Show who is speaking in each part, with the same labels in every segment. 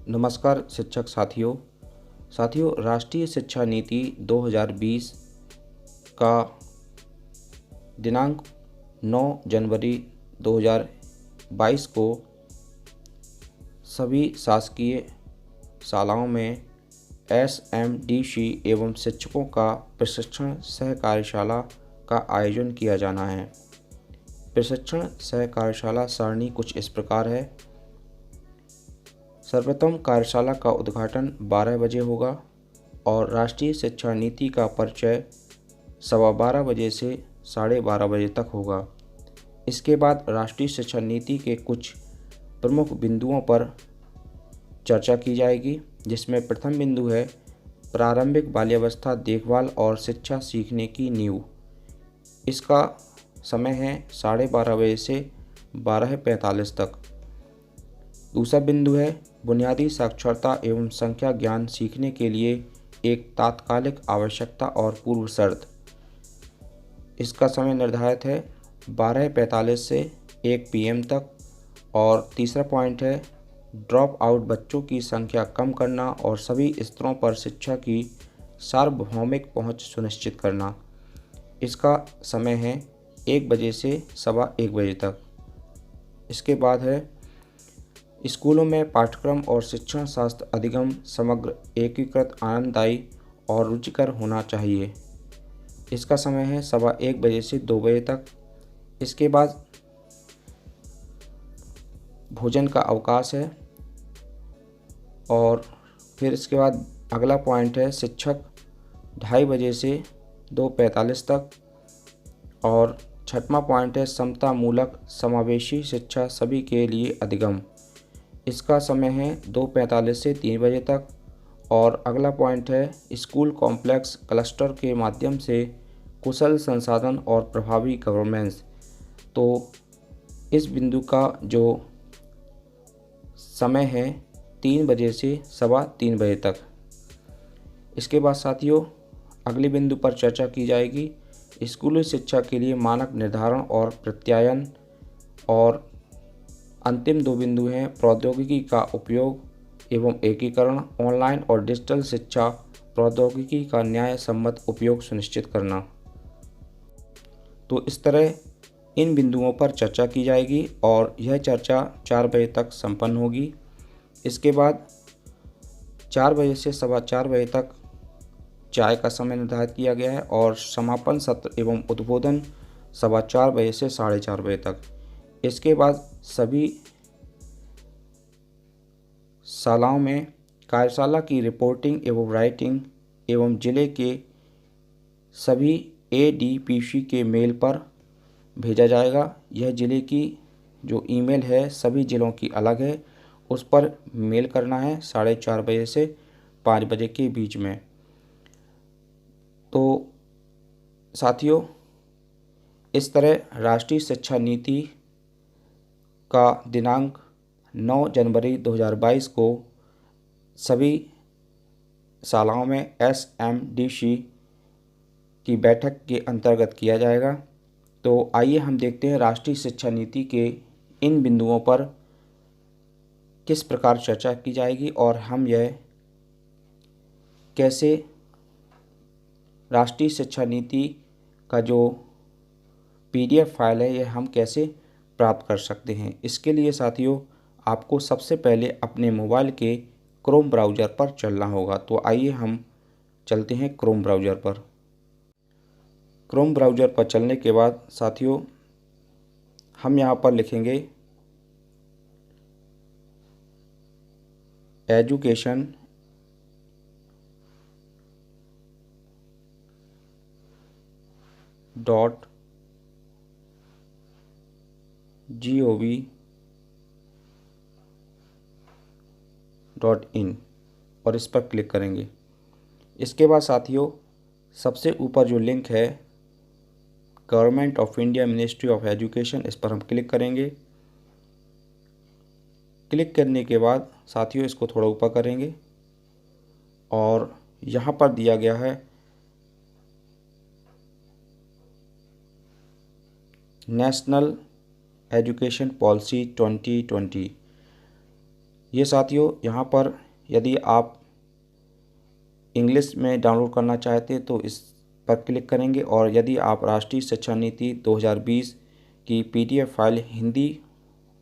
Speaker 1: नमस्कार शिक्षक साथियों, राष्ट्रीय शिक्षा नीति 2020 का दिनांक 9 जनवरी 2022 को सभी शासकीय शालाओं में एसएमडीसी एवं शिक्षकों का प्रशिक्षण सह कार्यशाला का आयोजन किया जाना है। प्रशिक्षण सह कार्यशाला सारणी कुछ इस प्रकार है। सर्वप्रथम कार्यशाला का उद्घाटन 12 बजे होगा और राष्ट्रीय शिक्षा नीति का परिचय 12:15 बजे से 12:30 बजे तक होगा। इसके बाद राष्ट्रीय शिक्षा नीति के कुछ प्रमुख बिंदुओं पर चर्चा की जाएगी, जिसमें प्रथम बिंदु है प्रारंभिक बाल्यावस्था देखभाल और शिक्षा सीखने की नींव। इसका समय है 12:30 बजे से 12:45 तक। दूसरा बिंदु है बुनियादी साक्षरता एवं संख्या ज्ञान सीखने के लिए एक तात्कालिक आवश्यकता और पूर्व शर्त। इसका समय निर्धारित है 12:45 से 1 PM तक। और तीसरा पॉइंट है ड्रॉप आउट बच्चों की संख्या कम करना और सभी स्तरों पर शिक्षा की सार्वभौमिक पहुंच सुनिश्चित करना। इसका समय है 1 बजे से 1:15 बजे तक। इसके बाद है स्कूलों में पाठ्यक्रम और शिक्षण शास्त्र अधिगम समग्र एकीकृत आनंददायी और रुचिकर होना चाहिए। इसका समय है 1:15 बजे से 2 बजे तक। इसके बाद भोजन का अवकाश है और फिर इसके बाद अगला पॉइंट है शिक्षक 2:30 बजे से 2:45 तक। और छठवां पॉइंट है समता मूलक समावेशी शिक्षा सभी के लिए अधिगम। इसका समय है 2:45 से 3 बजे तक। और अगला पॉइंट है स्कूल कॉम्प्लेक्स क्लस्टर के माध्यम से कुशल संसाधन और प्रभावी गवर्नेंस। तो इस बिंदु का जो समय है 3 बजे से 3:15 बजे तक। इसके बाद साथियों अगले बिंदु पर चर्चा की जाएगी स्कूली शिक्षा के लिए मानक निर्धारण और प्रत्यायन। और अंतिम 2 बिंदु हैं प्रौद्योगिकी का उपयोग एवं एकीकरण, ऑनलाइन और डिजिटल शिक्षा प्रौद्योगिकी का न्याय सम्मत उपयोग सुनिश्चित करना। तो इस तरह इन बिंदुओं पर चर्चा की जाएगी और यह चर्चा 4 बजे तक संपन्न होगी। इसके बाद 4 बजे से 4:15 बजे तक चाय का समय निर्धारित किया गया है और समापन सत्र एवं उद्बोधन 4:15 बजे से 4:30 बजे तक। इसके बाद सभी शालाओं में कार्यशाला की रिपोर्टिंग एवं राइटिंग एवं जिले के सभी ADPC के मेल पर भेजा जाएगा। यह जिले की जो ईमेल है सभी जिलों की अलग है, उस पर मेल करना है 4:30 बजे से 5 बजे के बीच में। तो साथियों इस तरह राष्ट्रीय शिक्षा नीति का दिनांक 9 जनवरी 2022 को सभी शालाओं में SMDC की बैठक के अंतर्गत किया जाएगा। तो आइए हम देखते हैं राष्ट्रीय शिक्षा नीति के इन बिंदुओं पर किस प्रकार चर्चा की जाएगी और हम यह कैसे राष्ट्रीय शिक्षा नीति का जो PDF फाइल है यह हम कैसे प्राप्त कर सकते हैं। इसके लिए साथियों आपको सबसे पहले अपने मोबाइल के क्रोम ब्राउज़र पर चलना होगा। तो आइए हम चलते हैं क्रोम ब्राउज़र पर। क्रोम ब्राउज़र पर चलने के बाद साथियों हम यहाँ पर लिखेंगे education.gov.in और इस पर क्लिक करेंगे। इसके बाद साथियों सबसे ऊपर जो लिंक है government of India ministry of education, इस पर हम क्लिक करेंगे। क्लिक करने के बाद साथियों इसको थोड़ा ऊपर करेंगे और यहाँ पर दिया गया है नेशनल एजुकेशन पॉलिसी 2020। ये साथियों यहाँ पर यदि आप इंग्लिश में डाउनलोड करना चाहते हैं तो इस पर क्लिक करेंगे, और यदि आप राष्ट्रीय शिक्षा नीति 2020 की PDF फाइल हिंदी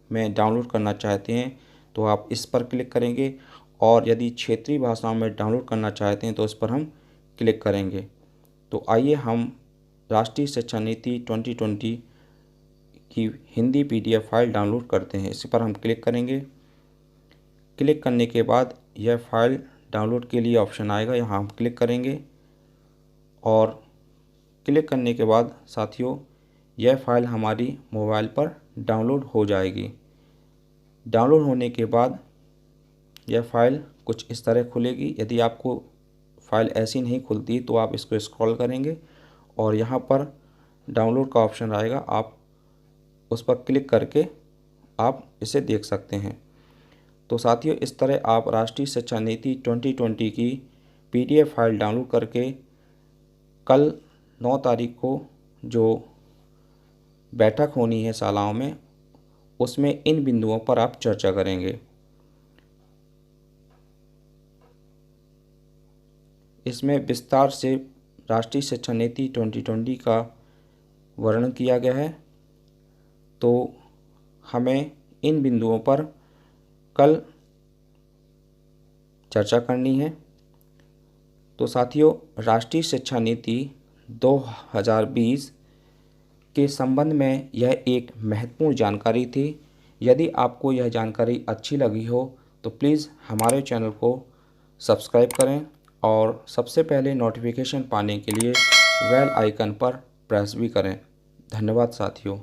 Speaker 1: में डाउनलोड करना चाहते हैं तो आप इस पर क्लिक करेंगे, और यदि क्षेत्रीय भाषाओं में डाउनलोड करना चाहते हैं तो इस पर हम क्लिक करेंगे। तो आइए हम राष्ट्रीय शिक्षा नीति 2020 की हिंदी PDF फाइल डाउनलोड करते हैं। इस पर हम क्लिक करेंगे। क्लिक करने के बाद यह फाइल डाउनलोड के लिए ऑप्शन आएगा, यहाँ हम क्लिक करेंगे, और क्लिक करने के बाद साथियों यह फ़ाइल हमारी मोबाइल पर डाउनलोड हो जाएगी। डाउनलोड होने के बाद यह फ़ाइल कुछ इस तरह खुलेगी। यदि आपको फ़ाइल ऐसी नहीं खुलती तो आप इसको स्क्रॉल करेंगे और यहाँ पर डाउनलोड का ऑप्शन आएगा, आप उस पर क्लिक करके आप इसे देख सकते हैं। तो साथियों इस तरह आप राष्ट्रीय शिक्षा नीति 2020 की PDF फाइल डाउनलोड करके कल 9 तारीख को जो बैठक होनी है शालाओं में, उसमें इन बिंदुओं पर आप चर्चा करेंगे। इसमें विस्तार से राष्ट्रीय शिक्षा नीति 2020 का वर्णन किया गया है, तो हमें इन बिंदुओं पर कल चर्चा करनी है। तो साथियों राष्ट्रीय शिक्षा नीति 2020 के संबंध में यह एक महत्वपूर्ण जानकारी थी। यदि आपको यह जानकारी अच्छी लगी हो तो प्लीज़ हमारे चैनल को सब्सक्राइब करें, और सबसे पहले नोटिफिकेशन पाने के लिए बेल आइकन पर प्रेस भी करें। धन्यवाद साथियों।